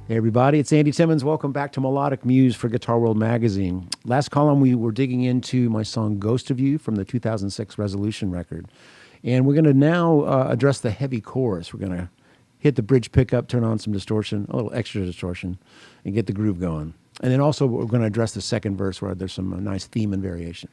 Hey everybody, it's Andy Timmons. Welcome back to Melodic Muse for Guitar World Magazine. Last column we were digging into my song Ghost of You from the 2006 Resolution record. And we're going to now address the heavy chorus. We're going to hit the bridge pickup, turn on some distortion, a little extra distortion, and get the groove going. And then also we're going to address the second verse where there's some nice theme and variation.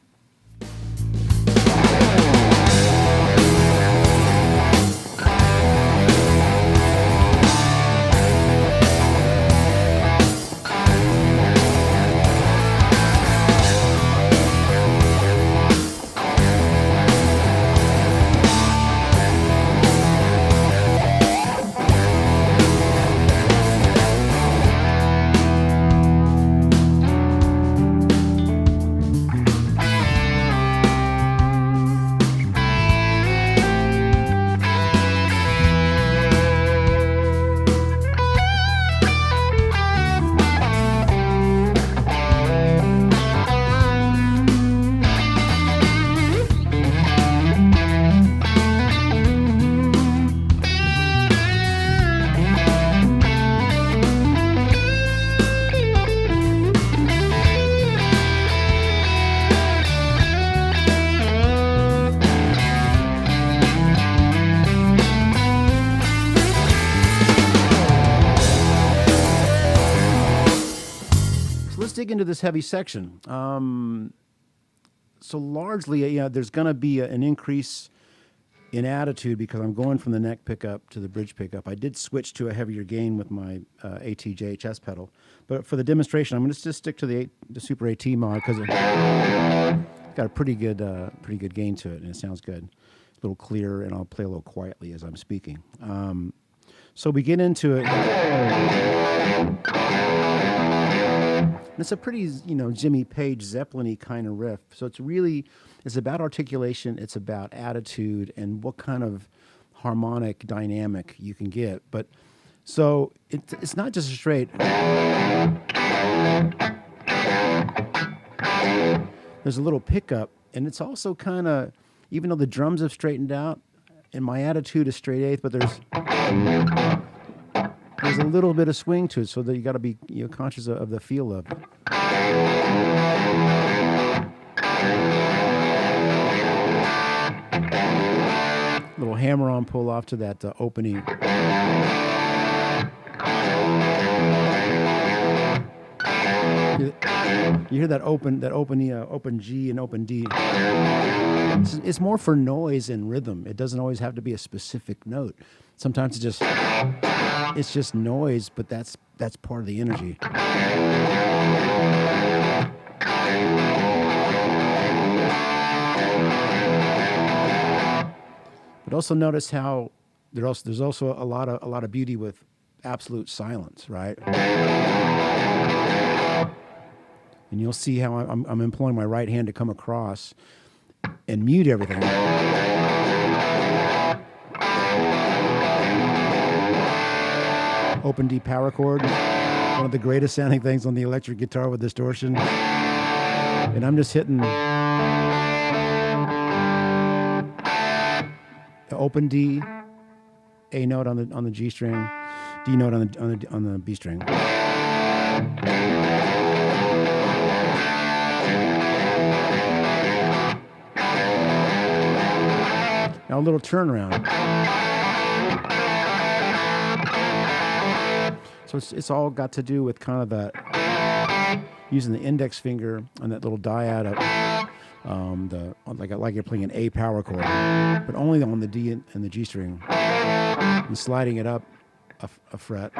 Let's dig into this heavy section. So largely, there's going to be an increase in attitude because I'm going from the neck pickup to the bridge pickup. I did switch to a heavier gain with my AT-JHS pedal, but for the demonstration, I'm going to just stick to the Super AT mod because it's got a pretty good gain to it, and it sounds good, a little clearer, and I'll play a little quietly as I'm speaking. So we get into it. And it's a pretty, Jimmy Page, Zeppelin-y kind of riff. So it's about articulation, it's about attitude, and what kind of harmonic dynamic you can get. But so it's not just a straight. There's a little pickup, and it's also kind of, even though the drums have straightened out, and my attitude is straight eighth, but there's a little bit of swing to it, so that you got to be conscious of the feel of it. Little hammer-on pull-off to that opening. You hear that open G and open D. It's more for noise and rhythm. It doesn't always have to be a specific note. Sometimes it's just noise, but that's part of the energy. But also notice how there's also a lot of beauty with absolute silence, right? And you'll see how I'm employing my right hand to come across and mute everything. Open D power chord, one of the greatest sounding things on the electric guitar with distortion. And I'm just hitting open D, A note on the G string, D note on the B string. Now a little turnaround. So it's all got to do with kind of that using the index finger on that little diad of like you're playing an A power chord, but only on the D and the G string, and sliding it up a fret.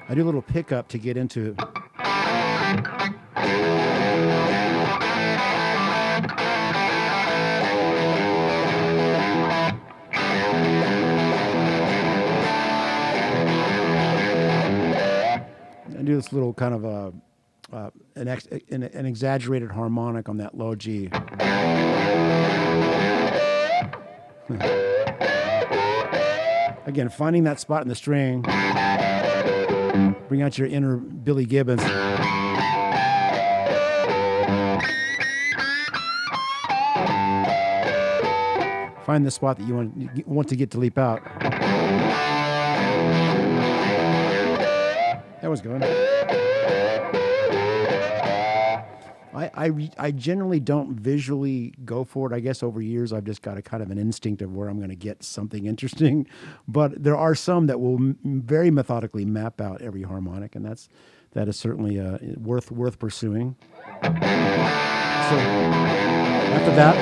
I do a little pickup to get into. I do this little kind of an exaggerated harmonic on that low G. Again, finding that spot in the string. Bring out your inner Billy Gibbons. find the spot that you want to get to leap out. That was good. I generally don't visually go for it. I guess over years I've just got a kind of an instinct of where I'm going to get something interesting. But there are some that will very methodically map out every harmonic, and that is certainly worth pursuing. So after that,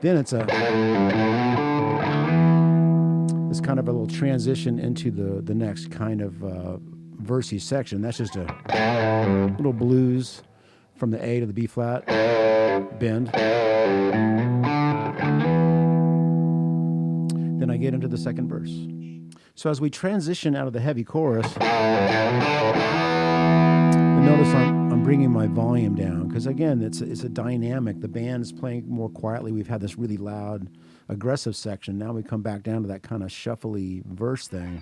then it's kind of a little transition into the next kind of versey section. That's just a little blues from the A to the B flat bend. Then I get into the second verse. So as we transition out of the heavy chorus, notice I'm bringing my volume down because again it's a dynamic. The band is playing more quietly. We've had this really loud, aggressive section. Now we come back down to that kind of shuffly verse thing.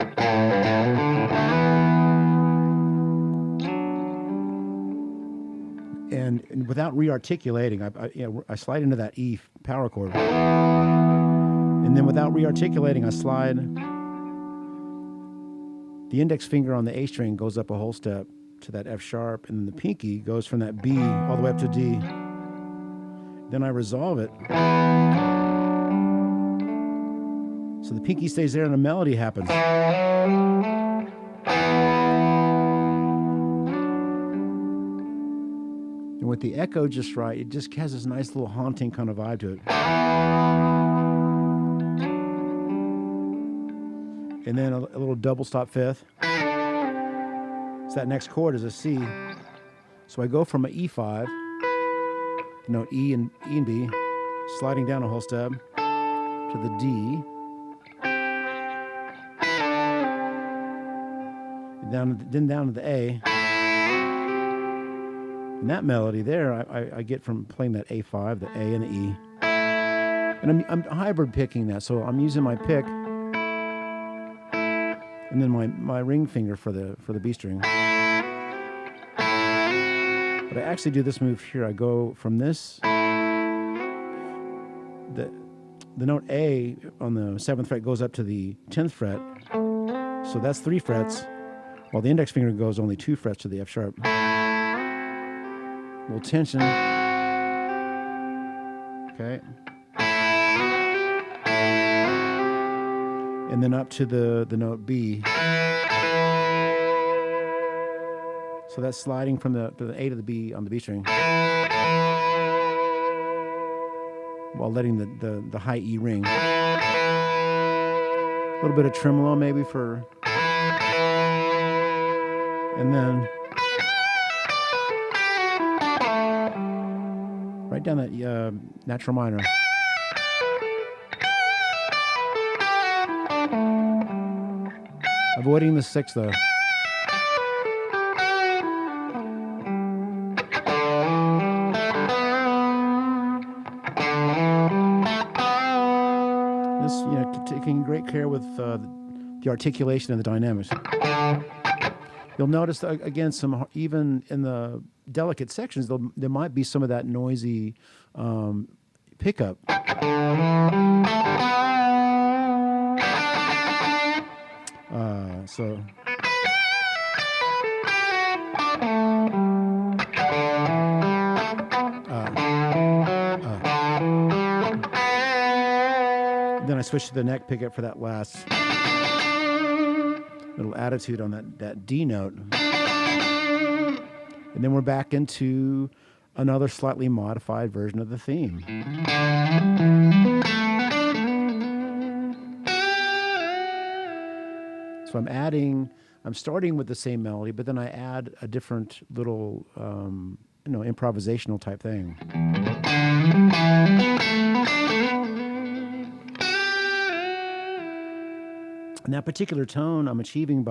And without re-articulating, I slide into that E power chord, and then without re-articulating, I slide. The index finger on the A string goes up a whole step to that F sharp, and then the pinky goes from that B all the way up to D. Then I resolve it, so the pinky stays there and a melody happens. And with the echo just right, it just has this nice little haunting kind of vibe to it. And then a little double stop fifth. So that next chord is a C. So I go from an E5, note E and B, sliding down a whole step to the D, then down to the A. And that melody there, I get from playing that A5, the A and the E. And I'm hybrid picking that, so I'm using my pick and then my ring finger for the B string. But I actually do this move here. I go from this, the note A on the 7th fret goes up to the 10th fret, so that's 3 frets, while the index finger goes only 2 frets to the F sharp. Little tension. Okay. And then up to the note B. So that's sliding from the A to the B on the B string, while letting the high E ring. A little bit of tremolo maybe for, and then right down that natural minor. Avoiding the 6th though. This, taking great care with the articulation and the dynamics. You'll notice again even in the delicate sections, there might be some of that noisy pickup. So then I switch to the neck pickup for that last little attitude on that D note. And then we're back into another slightly modified version of the theme. So I'm starting with the same melody, but then I add a different little, improvisational type thing. And that particular tone I'm achieving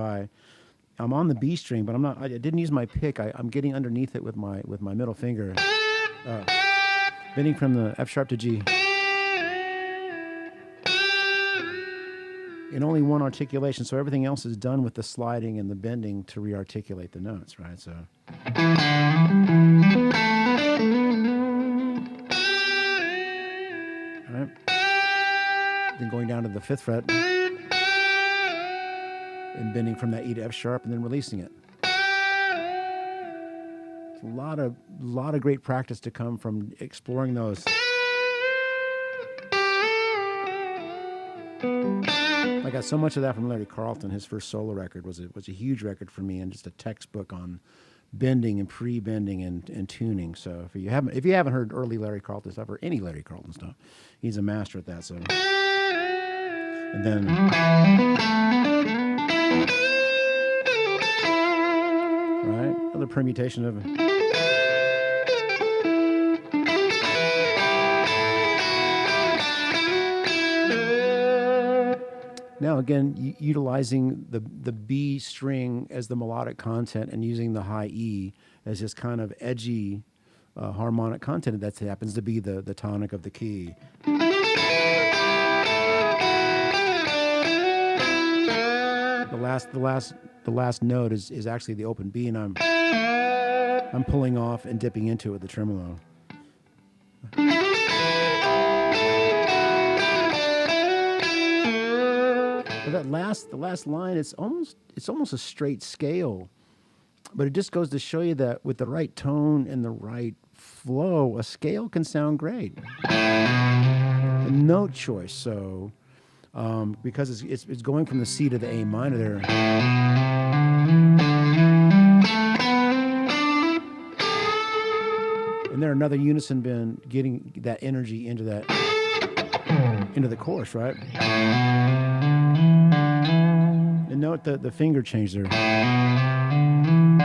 I'm on the B string, but I didn't use my pick. I'm getting underneath it with my middle finger, bending from the F sharp to G. In only one articulation, so everything else is done with the sliding and the bending to re-articulate the notes, right? So. then going down to the 5th fret and bending from that E to F sharp and then releasing it. It's a lot of great practice to come from exploring those. I got so much of that from Larry Carlton. His first solo record was a huge record for me, and just a textbook on bending and pre-bending and tuning. So if you haven't heard early Larry Carlton stuff or any Larry Carlton stuff, he's a master at that. So, and then right, another permutation of. Now, again, utilizing the B string as the melodic content and using the high E as this kind of edgy harmonic content that happens to be the tonic of the key. The last note is actually the open B, and I'm pulling off and dipping into it with the tremolo. But the last line, it's almost a straight scale, but it just goes to show you that with the right tone and the right flow, a scale can sound great. A note choice, so because it's going from the C to the A minor there. And there another unison bend, getting that energy into the chorus, right? And note the finger change there. And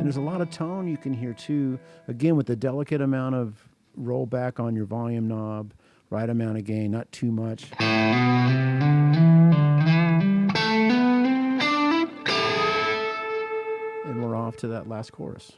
there's a lot of tone you can hear too. Again, with the delicate amount of rollback on your volume knob, right amount of gain, not too much. And we're off to that last chorus.